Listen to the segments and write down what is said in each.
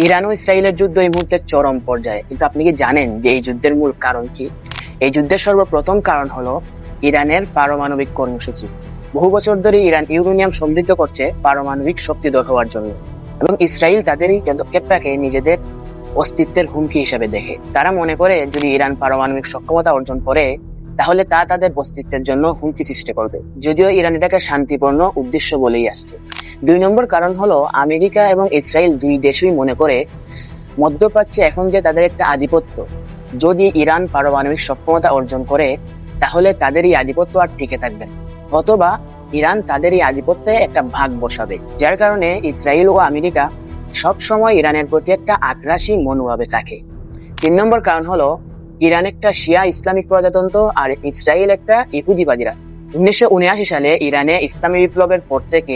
Iran ও ইসরায়েলের যুদ্ধ এই মুহূর্তে চরম পর্যায়ে, কিন্তু আপনি কি জানেন যে এই যুদ্ধের মূল কারণ কি? এই যুদ্ধের সর্বপ্রথম কারণ হলো ইরানের পারমাণবিক কর্মসূচি। বহু বছর ধরে ইরান ইউরেনিয়াম সমৃদ্ধ করছে পারমাণবিক শক্তিধর হওয়ার জন্য, এবং ইসরায়েল তাদের এই পদক্ষেপটাকে নিজেদের অস্তিত্বের হুমকি হিসেবে দেখে। তারা মনে করে যদি ইরান পারমাণবিক সক্ষমতা অর্জন করে তাহলে তা তাদের অস্তিত্বের জন্য হুমকি সৃষ্টি করবে, যদিও ইরান এটাকে শান্তিপূর্ণ উদ্দেশ্য বলেই আসছে। 2 নম্বর কারণ হলো আমেরিকা এবং ইসরায়েল দুই দেশই মনে করে মধ্যপ্রাচ্যে এখন যে তাদের একটা আধিপত্য, যদি ইরান পারমাণবিক সক্ষমতা অর্জন করে তাহলে তাদের এই আধিপত্য আর টিকে থাকবে না, অথবা ইরান তাদের এই আধিপত্যে একটা ভাগ বসাবে, যার কারণে ইসরায়েল ও আমেরিকা সব সময় ইরানের প্রতি একটা আগ্রাসী মনোভাবে থাকে। 3 নম্বর কারণ হলো ইরান একটা শিয়া ইসলামিক প্রজাতন্ত্র আর ইসরায়েল একটা ইহুদিবাদীরা। 1979 সালে ইরানে ইসলামী বিপ্লবের পর থেকে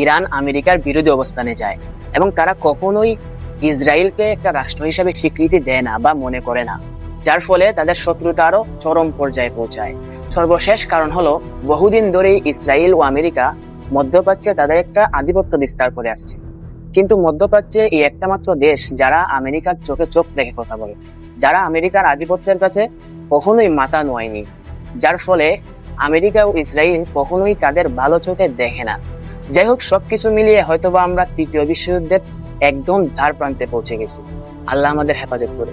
ইরান আমেরিকার বিরোধী অবস্থানে যায়, এবং তারা কখনোই ইসরায়েলকে একটা রাষ্ট্র হিসেবে স্বীকৃতি দেয় না বা মনে করে না, যার ফলে তাদের শত্রুতা আরো চরম পর্যায়ে পৌঁছায়। সর্বশেষ কারণ হলো বহুদিন ধরেই ইসরায়েল ও আমেরিকা মধ্যপ্রাচ্যে তাদের একটা আধিপত্য বিস্তার করে আসছে, কিন্তু মধ্যপ্রাচ্যে এই একটা মাত্র দেশ যারা আমেরিকার চোখে চোখ রেখে কথা বলে, যারা আমেরিকার আধিপত্যের কাছে কখনোই মাথা নোয়ায়নি, যার ফলে আমেরিকা ও ইসরায়েল কখনোই তাদের ভালো চোখে দেখে না। যাই হোক, সবকিছু মিলিয়ে হয়তোবা আমরা তৃতীয় বিশ্বযুদ্ধের একদম ধার প্রান্তে পৌঁছে গেছি। আল্লাহ আমাদের হেফাজত করে।